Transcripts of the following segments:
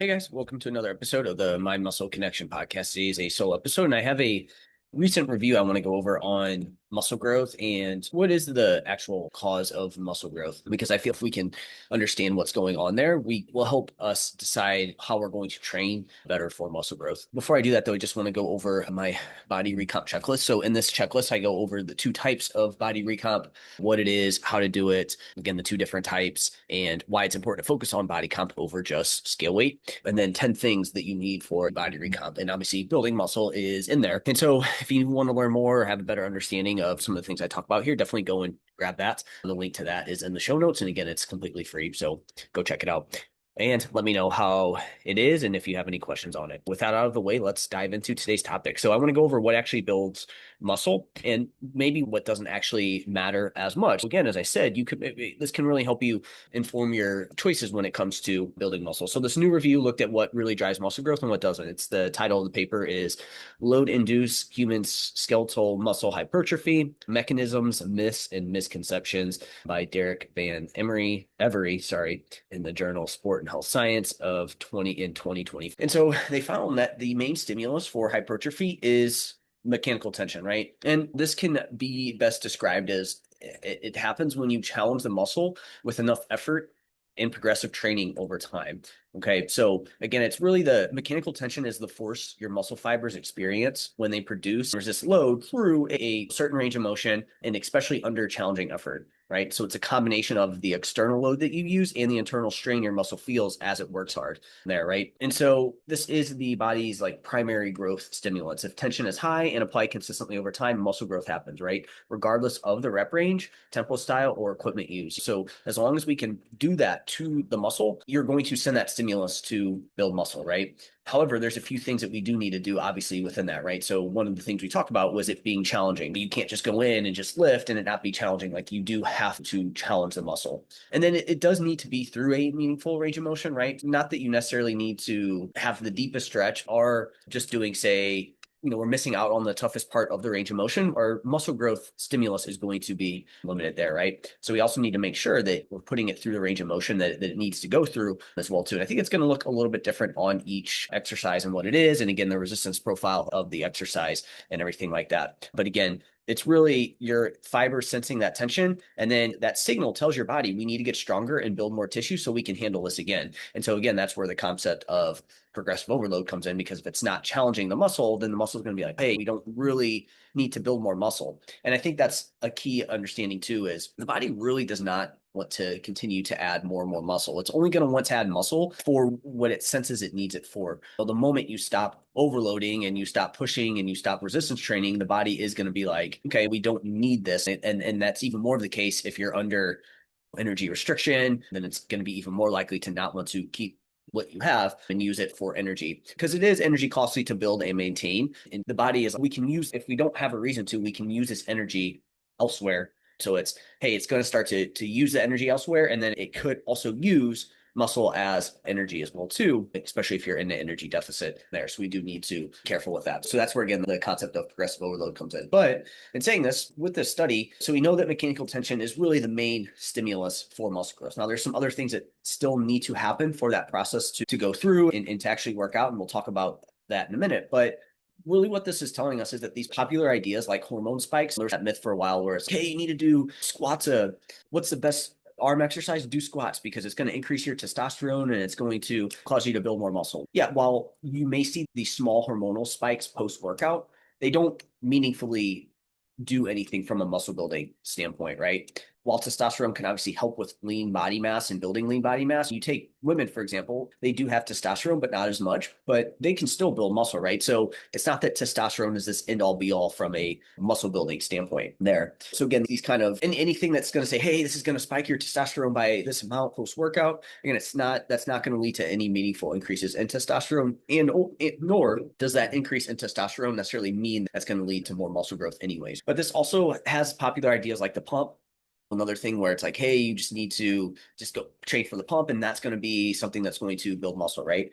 Hey guys, welcome to another episode of the Mind Muscle Connection podcast. Today is a solo episode, and I have a recent review I want to go over on muscle growth and what is the actual cause of muscle growth. Because I feel if we can understand what's going on there, we will help us decide how we're going to train better for muscle growth. Before I do that, though, I just want to go over my body recomp checklist. So in this checklist, I go over the two types of body recomp, what it is, how to do it, again, the two different types, and why it's important to focus on body comp over just scale weight, and then 10 things that you need for body recomp. And obviously, building muscle is in there. And so, if you want to learn more or have a better understanding of some of the things I talk about here, definitely go and grab that. The link to that is in the show notes. And again, it's completely free. So, go check it out. And let me know how it is and if you have any questions on it. With that out of the way, let's dive into today's topic. So I want to go over what actually builds muscle and maybe what doesn't actually matter as much. Again, as I said, this can really help you inform your choices when it comes to building muscle. So this new review looked at what really drives muscle growth and what doesn't. It's the title of the paper is Load-Induced Human Skeletal Muscle Hypertrophy: Mechanisms, Myths, and Misconceptions by Derek Van Every, in the journal Sport and Health Science of 2020. And so they found that the main stimulus for hypertrophy is mechanical tension, right? And this can be best described as it happens when you challenge the muscle with enough effort and progressive training over time. Okay, so again, it's really the mechanical tension is the force your muscle fibers experience when they produce resist load through a certain range of motion and especially under challenging effort, right? So it's a combination of the external load that you use and the internal strain your muscle feels as it works hard there, right? And so this is the body's like primary growth stimulants. If tension is high and applied consistently over time, muscle growth happens, right? Regardless of the rep range, tempo style, or equipment used. So as long as we can do that to the muscle, you're going to send that stimulus to build muscle, right? However, there's a few things that we do need to do, obviously, within that, right? So one of the things we talked about was it being challenging. You can't just go in and just lift and it not be challenging. Like you do have to challenge the muscle. And then it does need to be through a meaningful range of motion, right? Not that you necessarily need to have the deepest stretch or just doing, say, we're missing out on the toughest part of the range of motion, our muscle growth stimulus is going to be limited there, right? So we also need to make sure that we're putting it through the range of motion that it needs to go through as well, too. And I think it's going to look a little bit different on each exercise and what it is. And again, the resistance profile of the exercise and everything like that. But again, it's really your fibers sensing that tension. And then that signal tells your body, we need to get stronger and build more tissue so we can handle this again. And so again, that's where the concept of progressive overload comes in, because if it's not challenging the muscle, then the muscle is going to be like, hey, we don't really need to build more muscle. And I think that's a key understanding too, is the body really does not want to continue to add more and more muscle. It's only going to want to add muscle for what it senses it needs it for. So the moment you stop overloading and you stop pushing and you stop resistance training, the body is going to be like, okay, we don't need this. And that's even more of the case if you're under energy restriction, then it's going to be even more likely to not want to keep what you have and use it for energy, because it is energy costly to build and maintain. And the body is, we can use, if we don't have a reason to, we can use this energy elsewhere. So it's, hey, it's going to start to use the energy elsewhere. And then it could also use muscle as energy as well too, especially if you're in the energy deficit there. So we do need to be careful with that. So that's where, again, the concept of progressive overload comes in. But in saying this, with this study, so we know that mechanical tension is really the main stimulus for muscle growth. Now, there's some other things that still need to happen for that process to go through and to actually work out. And we'll talk about that in a minute. But really what this is telling us is that these popular ideas like hormone spikes, there's that myth for a while where it's, hey, you need to do squats. What's the best arm exercise? Do squats because it's going to increase your testosterone and it's going to cause you to build more muscle. Yeah, while you may see these small hormonal spikes post-workout, they don't meaningfully do anything from a muscle building standpoint, right? While testosterone can obviously help with lean body mass and building lean body mass, you take women, for example, they do have testosterone, but not as much, but they can still build muscle, right? So it's not that testosterone is this end all be all from a muscle building standpoint there. So again, these kind of, anything that's going to say, hey, this is going to spike your testosterone by this amount post workout, again, that's not going to lead to any meaningful increases in testosterone, and nor does that increase in testosterone necessarily mean that's going to lead to more muscle growth anyways. But this also has popular ideas like the pump. Another thing where it's like, hey, you just need to just go train for the pump, and that's going to be something that's going to build muscle, right?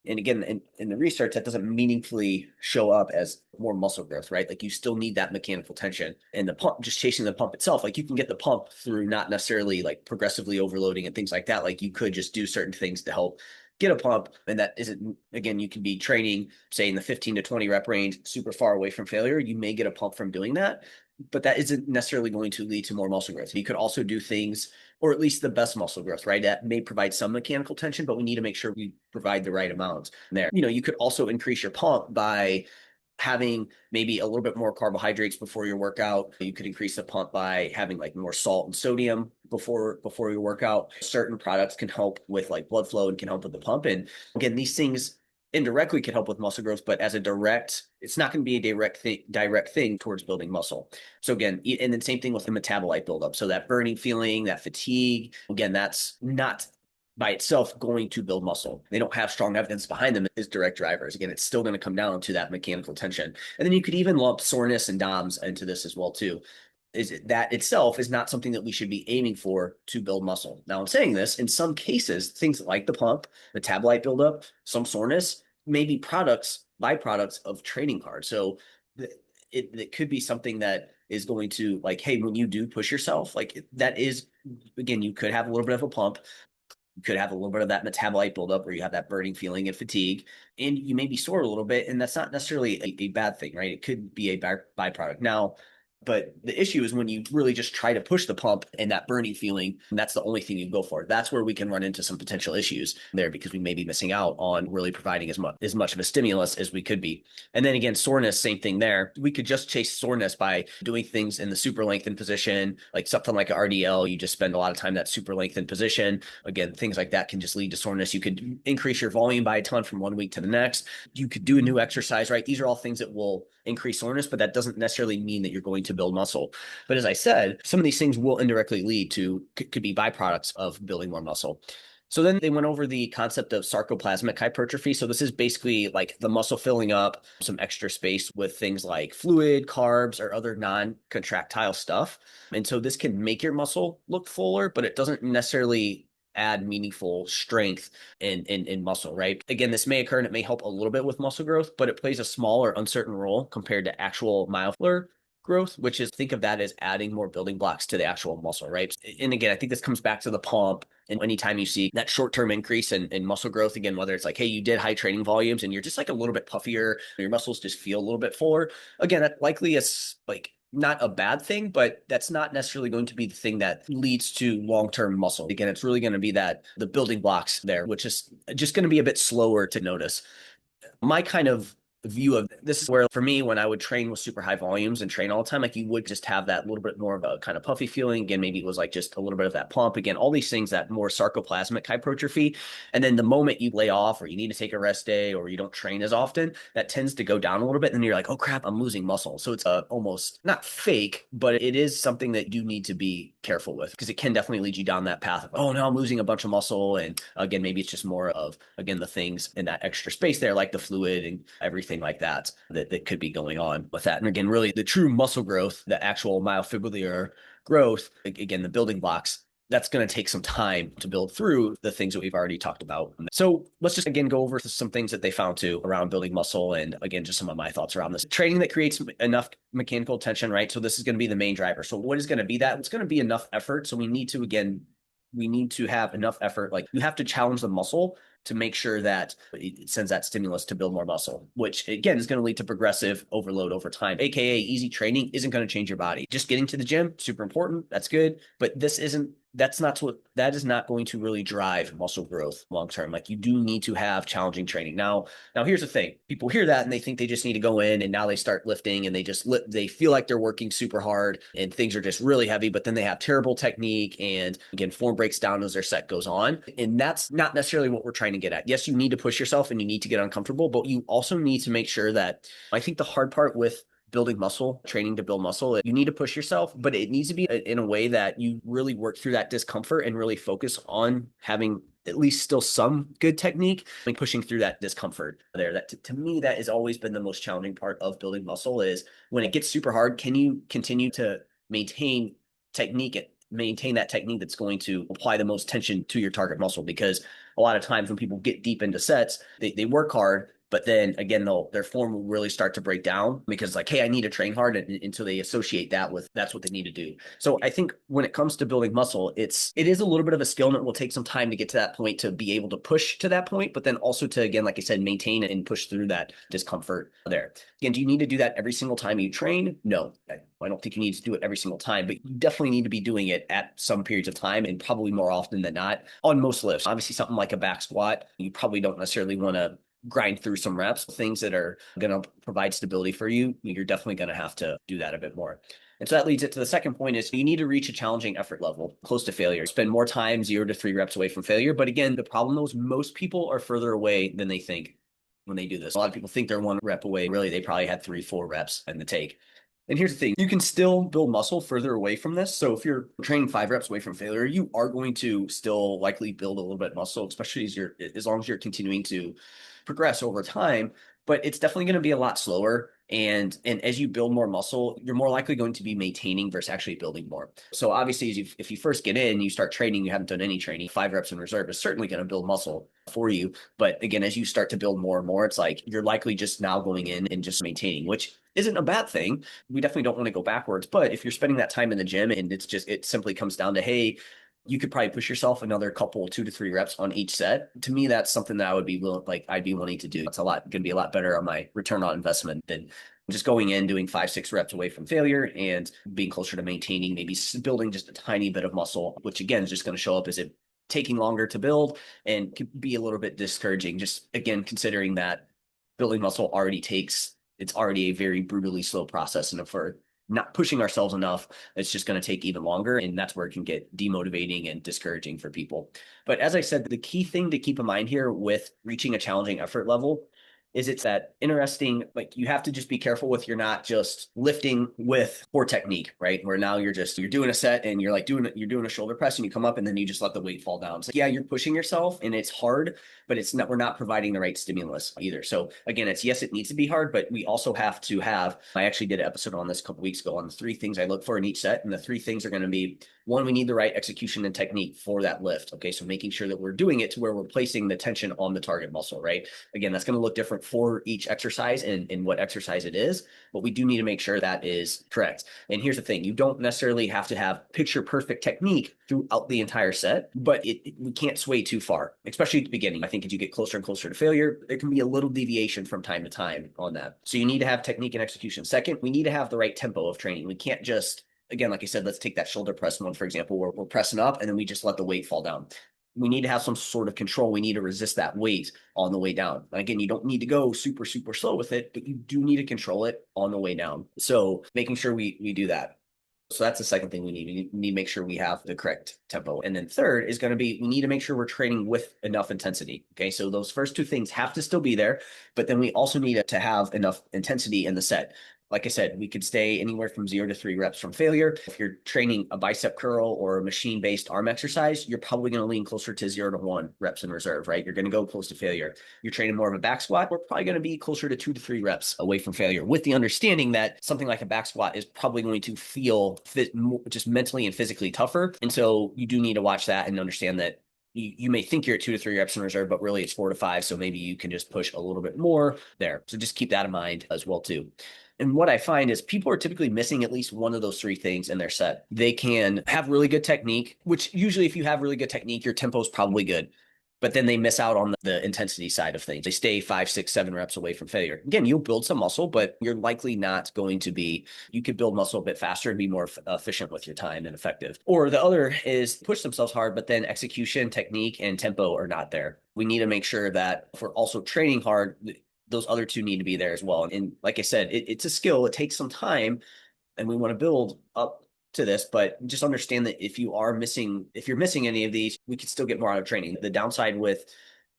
And again, in the research, that doesn't meaningfully show up as more muscle growth, right? Like you still need that mechanical tension, and the pump, just chasing the pump itself, like you can get the pump through not necessarily like progressively overloading and things like that. Like you could just do certain things to help get a pump, and that isn't, again, you can be training, say, in the 15 to 20 rep range, super far away from failure. You may get a pump from doing that, but that isn't necessarily going to lead to more muscle growth. You could also do things, or at least the best muscle growth, right? That may provide some mechanical tension, but we need to make sure we provide the right amount there. You could also increase your pump by having maybe a little bit more carbohydrates before your workout. You could increase the pump by having like more salt and sodium before your workout. Certain products can help with like blood flow and can help with the pump. And again, these things indirectly can help with muscle growth, but as a direct, it's not going to be a direct thing towards building muscle. So again, and then same thing with the metabolite buildup. So that burning feeling, that fatigue, again, that's not by itself going to build muscle. They don't have strong evidence behind them as direct drivers. Again, it's still going to come down to that mechanical tension. And then you could even lump soreness and DOMS into this as well too. That itself is not something that we should be aiming for to build muscle. Now, I'm saying this, in some cases, things like the pump, metabolite buildup, some soreness may be byproducts of training hard. So it could be something that is going to, like, hey, when you do push yourself, like that is, again, you could have a little bit of a pump. You could have a little bit of that metabolite buildup where you have that burning feeling and fatigue, and you may be sore a little bit, and that's not necessarily a bad thing, right? It could be a byproduct. Now, but the issue is when you really just try to push the pump and that burning feeling, and that's the only thing you go for. That's where we can run into some potential issues there because we may be missing out on really providing as much of a stimulus as we could be. And then again, soreness, same thing there. We could just chase soreness by doing things in the super lengthened position, like something like an RDL. You just spend a lot of time in that super lengthened position. Again, things like that can just lead to soreness. You could increase your volume by a ton from one week to the next. You could do a new exercise, right? These are all things that will increase soreness, but that doesn't necessarily mean that you're going to build muscle. But as I said, some of these things will indirectly lead to, could be byproducts of building more muscle. So then they went over the concept of sarcoplasmic hypertrophy. So this is basically like the muscle filling up some extra space with things like fluid, carbs, or other non-contractile stuff. And so this can make your muscle look fuller, but it doesn't necessarily add meaningful strength in muscle, right? Again, this may occur and it may help a little bit with muscle growth, but it plays a small or uncertain role compared to actual myofibrillar growth, which is, think of that as adding more building blocks to the actual muscle, right? And again, I think this comes back to the pump. And anytime you see that short-term increase in muscle growth, again, whether it's like, hey, you did high training volumes and you're just like a little bit puffier, your muscles just feel a little bit fuller. Again, that likely is like not a bad thing, but that's not necessarily going to be the thing that leads to long-term muscle. Again, it's really going to be that the building blocks there, which is just going to be a bit slower to notice. My kind of view of this is where, for me, when I would train with super high volumes and train all the time, like you would just have that little bit more of a kind of puffy feeling. Again, maybe it was like just a little bit of that pump. Again, all these things, that more sarcoplasmic hypertrophy. And then the moment you lay off or you need to take a rest day or you don't train as often, that tends to go down a little bit. And then you're like, oh crap, I'm losing muscle. So it's almost not fake, but it is something that you need to be careful with because it can definitely lead you down that path of, oh no, I'm losing a bunch of muscle. And again, maybe it's just more of, again, the things in that extra space there, like the fluid and everything like that could be going on with that. And again, really the true muscle growth, the actual myofibrillar growth, again, the building blocks, that's going to take some time to build through the things that we've already talked about. So let's just, again, go over some things that they found too around building muscle. And again, just some of my thoughts around this. Training that creates enough mechanical tension, right? So this is going to be the main driver. So what is going to be that? It's going to be enough effort. So we need to have enough effort. Like you have to challenge the muscle to make sure that it sends that stimulus to build more muscle, which again is going to lead to progressive overload over time. AKA easy training isn't going to change your body. Just getting to the gym, super important. That's good. But that is not going to really drive muscle growth long term. Like you do need to have challenging training. Now here's the thing. People hear that and they think they just need to go in and now they start lifting and they feel like they're working super hard and things are just really heavy, but then they have terrible technique and again, form breaks down as their set goes on. And that's not necessarily what we're trying to get at. Yes, you need to push yourself and you need to get uncomfortable, but you also need to make sure that, I think the hard part with building muscle, training to build muscle, you need to push yourself, but it needs to be in a way that you really work through that discomfort and really focus on having at least still some good technique and pushing through that discomfort there. That to me, that has always been the most challenging part of building muscle is when it gets super hard, can you continue to maintain that technique that's going to apply the most tension to your target muscle? Because a lot of times when people get deep into sets, they work hard But then again, their form will really start to break down because like, hey, I need to train hard until they associate that with that's what they need to do. So I think when it comes to building muscle, it is a little bit of a skill and it will take some time to get to that point to be able to push to that point, but then also to, again, like I said, maintain and push through that discomfort there. Again, do you need to do that every single time you train? No, I don't think you need to do it every single time, but you definitely need to be doing it at some periods of time and probably more often than not on most lifts. Obviously, something like a back squat, you probably don't necessarily want to grind through some reps. Things that are going to provide stability for you, you're definitely going to have to do that a bit more. And so that leads it to the second point is you need to reach a challenging effort level close to failure. Spend more time 0 to 3 reps away from failure. But again, the problem is most people are further away than they think when they do this. A lot of people think they're 1 rep away. Really, they probably had 3, 4 reps in the take. And here's the thing, you can still build muscle further away from this. So if you're training 5 reps away from failure, you are going to still likely build a little bit of muscle, especially as long as you're continuing to progress over time. But it's definitely going to be a lot slower. And as you build more muscle, you're more likely going to be maintaining versus actually building more. So obviously, if you first get in, you start training, you haven't done any training, 5 reps in reserve is certainly going to build muscle for you. But again, as you start to build more and more, it's like you're likely just now going in and just maintaining, which isn't a bad thing. We definitely don't want to go backwards. But if you're spending that time in the gym and it simply comes down to, hey, you could probably push yourself another couple 2 to 3 reps on each set. To me, that's something that I would be I'd be wanting to do. It's going to be a lot better on my return on investment than just going in, doing 5, 6 reps away from failure and being closer to maintaining, maybe building just a tiny bit of muscle, which again is just going to show up as it taking longer to build and could be a little bit discouraging. Just again, considering that building muscle it's already a very brutally slow process. And if we're not pushing ourselves enough, it's just going to take even longer. And that's where it can get demotivating and discouraging for people. But as I said, the key thing to keep in mind here with reaching a challenging effort level is it's that interesting, like you have to just be careful with you're not just lifting with poor technique, right? Where now you're doing a set and you're doing a shoulder press and you come up and then you just let the weight fall down. So yeah, you're pushing yourself and it's hard, but we're not providing the right stimulus either. So again, yes, it needs to be hard, but we also have to I actually did an episode on this a couple weeks ago on the 3 things I look for in each set. And the 3 things are going to be, 1, we need the right execution and technique for that lift. Okay. So making sure that we're doing it to where we're placing the tension on the target muscle, right? Again, that's going to look different for each exercise and what exercise it is, but we do need to make sure that is correct. And here's the thing, you don't necessarily have to have picture perfect technique throughout the entire set, but we can't sway too far, especially at the beginning. I think as you get closer and closer to failure, there can be a little deviation from time to time on that. So you need to have technique and execution. Second, we need to have the right tempo of training. We can't just, again, like I said, let's take that shoulder press one, for example, where we're pressing up and then we just let the weight fall down. We need to have some sort of control. We need to resist that weight on the way down. And again, you don't need to go super, super slow with it, but you do need to control it on the way down. So making sure we do that. So that's the second thing we need. We need to make sure we have the correct tempo. And then third is going to be, we need to make sure we're training with enough intensity. Okay. So those first 2 things have to still be there, but then we also need to have enough intensity in the set. Like I said, we could stay anywhere from 0 to 3 reps from failure. If you're training a bicep curl or a machine-based arm exercise, you're probably going to lean closer to 0 to 1 reps in reserve, right? You're going to go close to failure. You're training more of a back squat, we're probably going to be closer to 2 to 3 reps away from failure, with the understanding that something like a back squat is probably going to feel just mentally and physically tougher. And so you do need to watch that and understand that you may think you're at 2 to 3 reps in reserve, but really it's 4 to 5. So maybe you can just push a little bit more there. So just keep that in mind as well too. And what I find is people are typically missing at least one of those 3 things in their set. They can have really good technique, which usually if you have really good technique, your tempo is probably good, but then they miss out on the intensity side of things. They stay 5, 6, 7 reps away from failure. Again, you'll build some muscle, but you're likely not going to be, you could build muscle a bit faster and be more efficient with your time and effective. Or the other is push themselves hard, but then execution, technique, and tempo are not there. We need to make sure that if we're also training hard, those other 2 need to be there as well. And like I said, it's a skill. It takes some time and we want to build up to this, but just understand that if you're missing any of these, we can still get more out of training. The downside with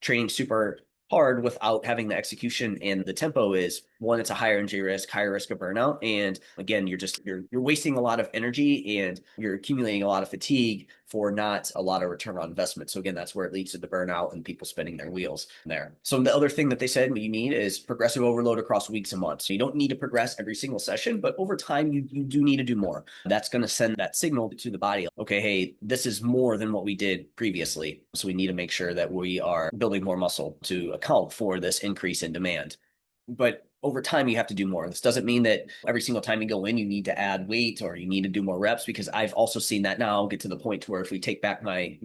training super hard without having the execution and the tempo is one, it's a higher injury risk, higher risk of burnout. And again, you're wasting a lot of energy and you're accumulating a lot of fatigue for not a lot of return on investment. So again, that's where it leads to the burnout and people spinning their wheels there. So the other thing that they said you need is progressive overload across weeks and months. So you don't need to progress every single session, but over time you do need to do more. That's going to send that signal to the body. Okay, hey, this is more than what we did previously. So we need to make sure that we are building more muscle to account for this increase in demand. But over time, you have to do more. This doesn't mean that every single time you go in, you need to add weight or you need to do more reps, because I've also seen that now get to the point to where if we take back my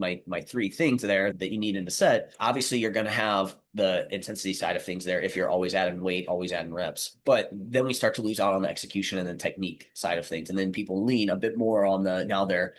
three things there that you need in the set, obviously you're going to have the intensity side of things there if you're always adding weight, always adding reps. But then we start to lose out on the execution and the technique side of things. And then people lean a bit more on the, now they're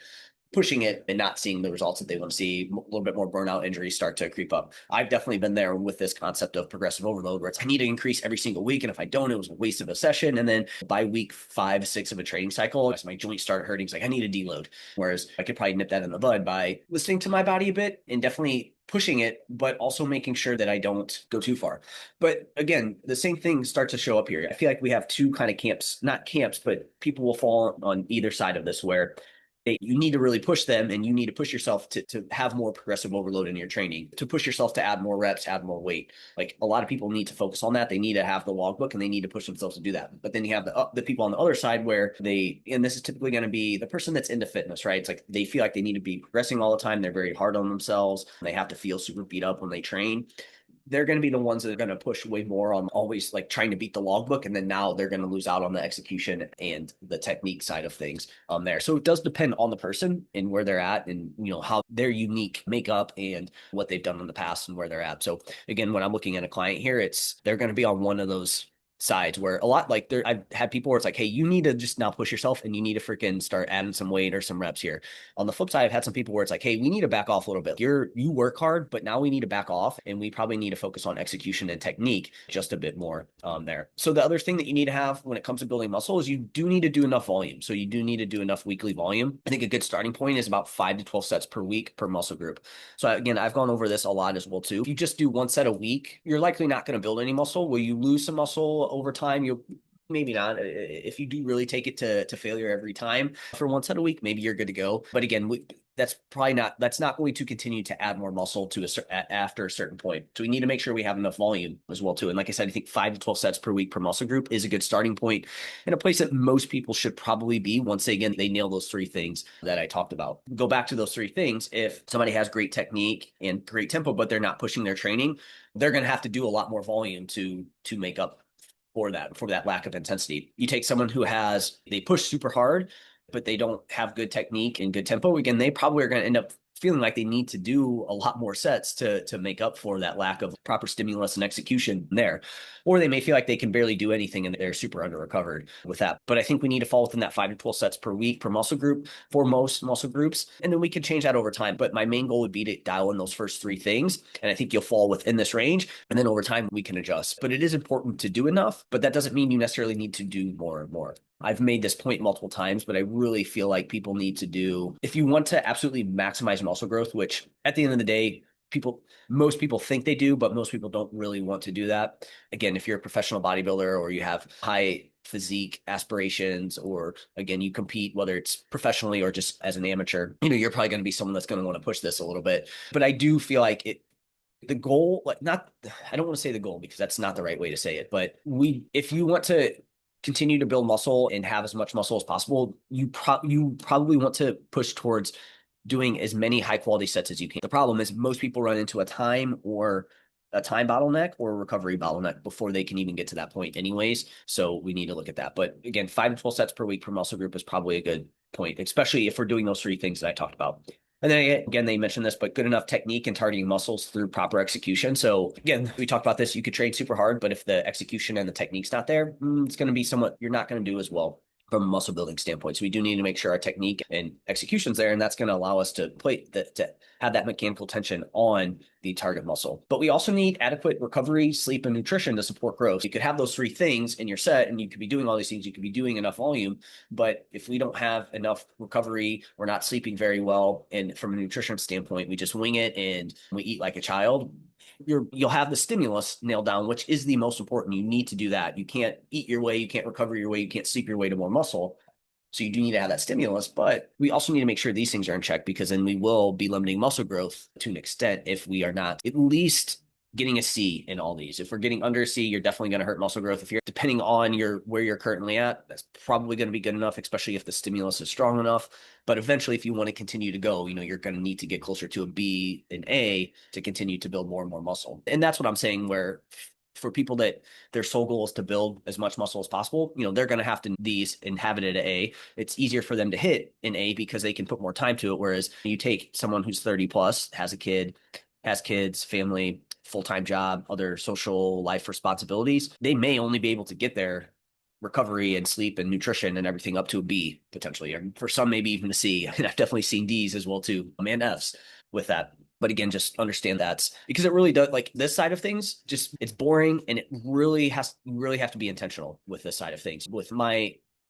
pushing it and not seeing the results that they want to see. A little bit more burnout, injuries start to creep up. I've definitely been there with this concept of progressive overload, where it's I need to increase every single week, and if I don't, it was a waste of a session. And then by week 5, 6 of a training cycle, as my joints started hurting, it's like I need to deload. Whereas I could probably nip that in the bud by listening to my body a bit and definitely pushing it, but also making sure that I don't go too far. But again, the same thing starts to show up here. I feel like we have two kind of camps, not camps, but people will fall on either side of this, where you need to really push them and you need to push yourself to have more progressive overload in your training, to push yourself to add more reps, add more weight. Like a lot of people need to focus on that. They need to have the logbook and they need to push themselves to do that. But then you have the people on the other side where and this is typically going to be the person that's into fitness, right? It's like they feel like they need to be progressing all the time. They're very hard on themselves. They have to feel super beat up when they train. They're going to be the ones that are going to push way more on always like trying to beat the logbook. And then now they're going to lose out on the execution and the technique side of things there. So it does depend on the person and where they're at and, how their unique makeup and what they've done in the past and where they're at. So again, when I'm looking at a client here, they're going to be on one of those sides where a lot like I've had people where it's like, hey, you need to just now push yourself and you need to freaking start adding some weight or some reps here. On the flip side, I've had some people where it's like, hey, we need to back off a little bit. You work hard, but now we need to back off and we probably need to focus on execution and technique just a bit more there. So the other thing that you need to have when it comes to building muscle is you do need to do enough volume. So you do need to do enough weekly volume. I think a good starting point is about 5 to 12 sets per week per muscle group. So again, I've gone over this a lot as well too. If you just do one set a week, you're likely not going to build any muscle. Will you lose some muscle over time? You'll maybe not. If you do really take it to failure every time for one set a week, maybe you're good to go. But again, that's not going to continue to add more muscle after a certain point. So we need to make sure we have enough volume as well too. And like I said, I think 5 to 12 sets per week per muscle group is a good starting point and a place that most people should probably be once they nail those three things that I talked about. Go back to those three things. If somebody has great technique and great tempo, but they're not pushing their training, they're going to have to do a lot more volume to make up for that lack of intensity. You take someone who they push super hard, but they don't have good technique and good tempo. Again, they probably are going to end up feeling like they need to do a lot more sets to make up for that lack of proper stimulus and execution there. Or they may feel like they can barely do anything and they're super under recovered with that. But I think we need to fall within that 5 to 12 sets per week per muscle group for most muscle groups. And then we can change that over time. But my main goal would be to dial in those first three things. And I think you'll fall within this range. And then over time, we can adjust. But it is important to do enough, but that doesn't mean you necessarily need to do more and more. I've made this point multiple times, but I really feel like people need to do, if you want to absolutely maximize muscle growth, which at the end of the day, most people think they do, but most people don't really want to do that. Again, if you're a professional bodybuilder or you have high physique aspirations, or again, you compete, whether it's professionally or just as an amateur, you're probably going to be someone that's going to want to push this a little bit. But I do feel like the goal, I don't want to say the goal because that's not the right way to say it, but if you want to continue to build muscle and have as much muscle as possible, you probably want to push towards doing as many high quality sets as you can. The problem is most people run into a time bottleneck or a recovery bottleneck before they can even get to that point anyways. So we need to look at that. But again, 5 to 12 sets per week per muscle group is probably a good point, especially if we're doing those three things that I talked about. And then again, they mentioned this, but good enough technique and targeting muscles through proper execution. So again, we talked about this. You could train super hard, but if the execution and the technique's not there, it's going to be you're not going to do as well from a muscle building standpoint. So we do need to make sure our technique and execution's there, and that's going to allow us to have that mechanical tension on the target muscle. But we also need adequate recovery, sleep, and nutrition to support growth. You could have those three things in your set, and you could be doing all these things. You could be doing enough volume, but if we don't have enough recovery, we're not sleeping very well, and from a nutrition standpoint, we just wing it and we eat like a child, you'll have the stimulus nailed down, which is the most important. You need to do that. You can't eat your way, you can't recover your way, you can't sleep your way to more muscle. So you do need to have that stimulus, but we also need to make sure these things are in check, because then we will be limiting muscle growth to an extent if we are not at least getting a C in all these. If we're getting under a C, you're definitely going to hurt muscle growth. If you're depending on where you're currently at, that's probably going to be good enough, especially if the stimulus is strong enough. But eventually, if you want to continue to go, you're going to need to get closer to a B and A to continue to build more and more muscle. And that's what I'm saying, where for people that their sole goal is to build as much muscle as possible, they're going to have to these and have it at A. It's easier for them to hit an A because they can put more time to it. Whereas you take someone who's 30 plus, has a kid, has kids, family, full-time job, other social life responsibilities, they may only be able to get their recovery and sleep and nutrition and everything up to a B potentially, and for some maybe even a C. And I've definitely seen Ds as well too, and Fs with that. But again, just understand that, because it really does, like this side of things, just it's boring, and it really have to be intentional with this side of things.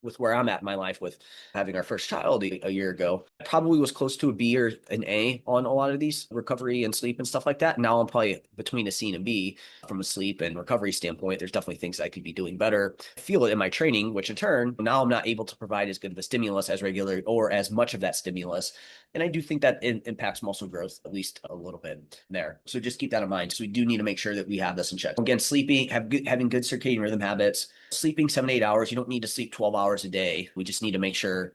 With where I'm at in my life, with having our first child a year ago, I probably was close to a B or an A on a lot of these recovery and sleep and stuff like that. Now I'm probably between a C and a B from a sleep and recovery standpoint. There's definitely things I could be doing better. I feel it in my training, which in turn, now I'm not able to provide as good of a stimulus as regular or as much of that stimulus. And I do think that it impacts muscle growth at least a little bit there. So just keep that in mind. So we do need to make sure that we have this in check. Again, sleeping, having good circadian rhythm habits, sleeping 7 to 8 hours. You don't need to sleep 12 hours a day. We just need to make sure,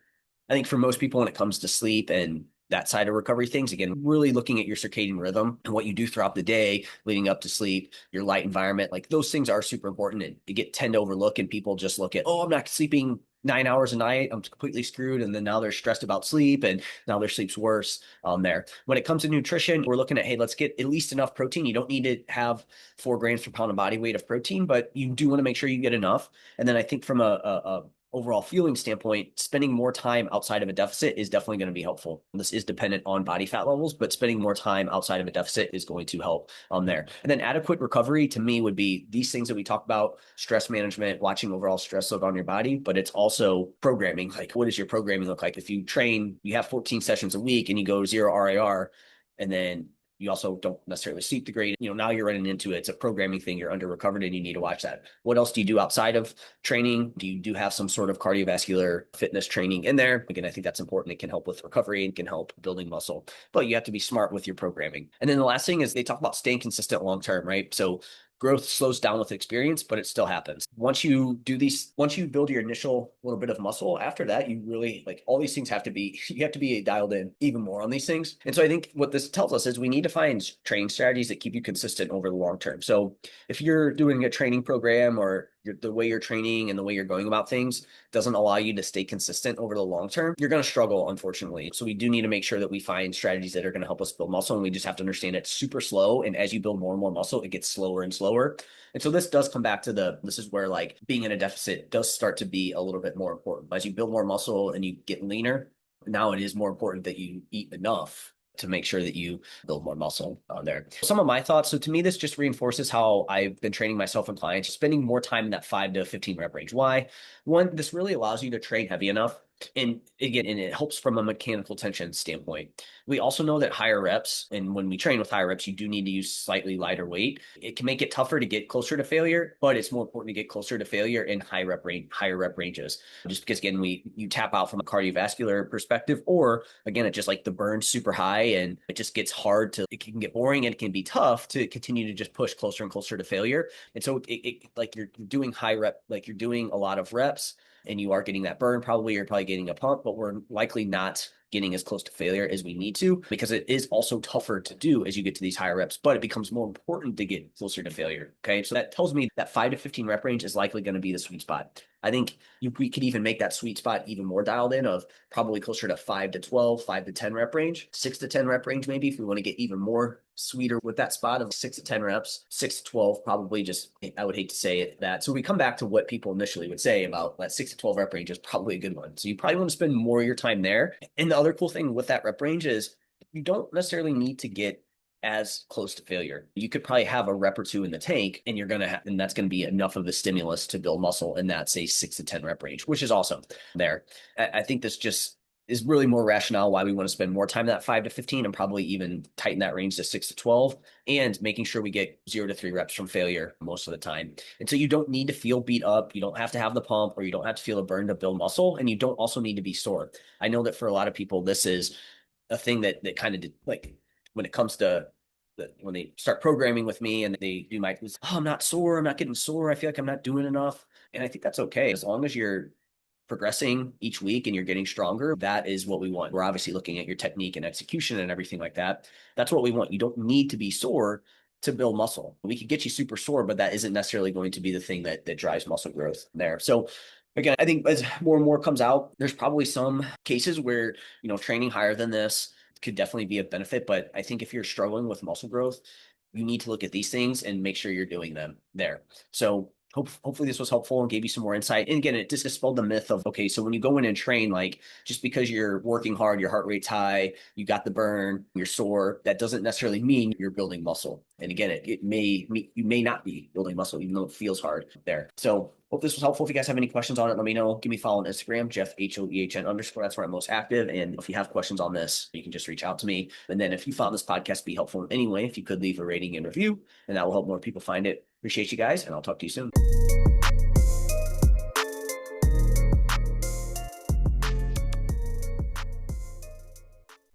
I think for most people when it comes to sleep and that side of recovery things, again, really looking at your circadian rhythm and what you do throughout the day leading up to sleep, your light environment, like those things are super important, and you tend to overlook, and people just look at, oh, I'm not sleeping 9 hours a night, I'm completely screwed. And then now they're stressed about sleep, and now their sleep's worse there. When it comes to nutrition, we're looking at, hey, let's get at least enough protein. You don't need to have 4 grams per pound of body weight of protein, but you do want to make sure you get enough. And then I think from a overall fueling standpoint, spending more time outside of a deficit is definitely going to be helpful. This is dependent on body fat levels, but spending more time outside of a deficit is going to help there. And then adequate recovery to me would be these things that we talk about: stress management, watching overall stress load on your body, but it's also programming. Like, what does your programming look like? If you train, you have 14 sessions a week and you go 0 RIR, and then you also don't necessarily sleep the great, now you're running into it. It's a programming thing. You're under recovered and you need to watch that. What else do you do outside of training? Do you have some sort of cardiovascular fitness training in there? Again, I think that's important. It can help with recovery and can help building muscle, but you have to be smart with your programming. And then the last thing is they talk about staying consistent long-term, right? So growth slows down with experience, but it still happens. Once you build your initial little bit of muscle, after that, you really, like, all these things you have to be dialed in even more on these things. And so I think what this tells us is we need to find training strategies that keep you consistent over the long term. So if you're doing a training program, or the way you're training and the way you're going about things doesn't allow you to stay consistent over the long term, you're going to struggle, unfortunately. So we do need to make sure that we find strategies that are going to help us build muscle, and we just have to understand it's super slow. And as you build more and more muscle, it gets slower and slower. And so this does come back to this is where, like, being in a deficit does start to be a little bit more important. As you build more muscle and you get leaner, now it is more important that you eat enough to make sure that you build more muscle on there. Some of my thoughts. So to me, this just reinforces how I've been training myself and clients, spending more time in that 5 to 15 rep range. Why? One, this really allows you to train heavy enough. And again, it helps from a mechanical tension standpoint. We also know that higher reps, and when we train with higher reps, you do need to use slightly lighter weight. It can make it tougher to get closer to failure, but it's more important to get closer to failure in higher rep ranges. Just because, again, you tap out from a cardiovascular perspective, or again, it just, like, the burn's super high and it just gets hard it can get boring, and it can be tough to continue to just push closer and closer to failure. And so like, you're doing high rep, like, you're doing a lot of reps, and you are getting that burn. You're probably getting a pump, but we're likely not getting as close to failure as we need to, because it is also tougher to do as you get to these higher reps, but it becomes more important to get closer to failure. Okay. So that tells me that 5 to 15 rep range is likely going to be the sweet spot. I think we could even make that sweet spot even more dialed in, of probably closer to 5 to 12, 5 to 10 rep range, 6 to 10 rep range, maybe, if we want to get even more sweeter with that spot of 6 to 10 reps, 6 to 12, probably. Just, I would hate to say it that. So we come back to what people initially would say about that 6 to 12 rep range is probably a good one. So you probably want to spend more of your time there. And the other cool thing with that rep range is you don't necessarily need to get as close to failure. You could probably have a rep or two in the tank, and and that's going to be enough of a stimulus to build muscle in that, say, 6 to 10 rep range, which is awesome there. I think this just is really more rationale why we want to spend more time that 5 to 15 and probably even tighten that range to 6 to 12 and making sure we get 0 to 3 reps from failure most of the time. And so you don't need to feel beat up. You don't have to have the pump or you don't have to feel a burn to build muscle. And you don't also need to be sore. I know that for a lot of people, this is a thing that kind of like when it comes to when they start programming with me and they do my, oh, I'm not sore. I'm not getting sore. I feel like I'm not doing enough. And I think that's okay. As long as you're progressing each week and you're getting stronger, that is what we want. We're obviously looking at your technique and execution and everything like that. That's what we want. You don't need to be sore to build muscle. We could get you super sore, but that isn't necessarily going to be the thing that drives muscle growth there. So again, I think as more and more comes out, there's probably some cases where, training higher than this could definitely be a benefit. But I think if you're struggling with muscle growth, you need to look at these things and make sure you're doing them there. So hopefully this was helpful and gave you some more insight. And again, it just dispelled the myth of, okay, so when you go in and train, like just because you're working hard, your heart rate's high, you got the burn, you're sore, that doesn't necessarily mean you're building muscle. And again, you may not be building muscle, even though it feels hard there. So hope this was helpful. If you guys have any questions on it, let me know. Give me a follow on Instagram, Jeff, HOEHN_. That's where I'm most active. And if you have questions on this, you can just reach out to me. And then if you found this podcast be helpful in any way, if you could leave a rating and review, and that will help more people find it. Appreciate you guys, and I'll talk to you soon.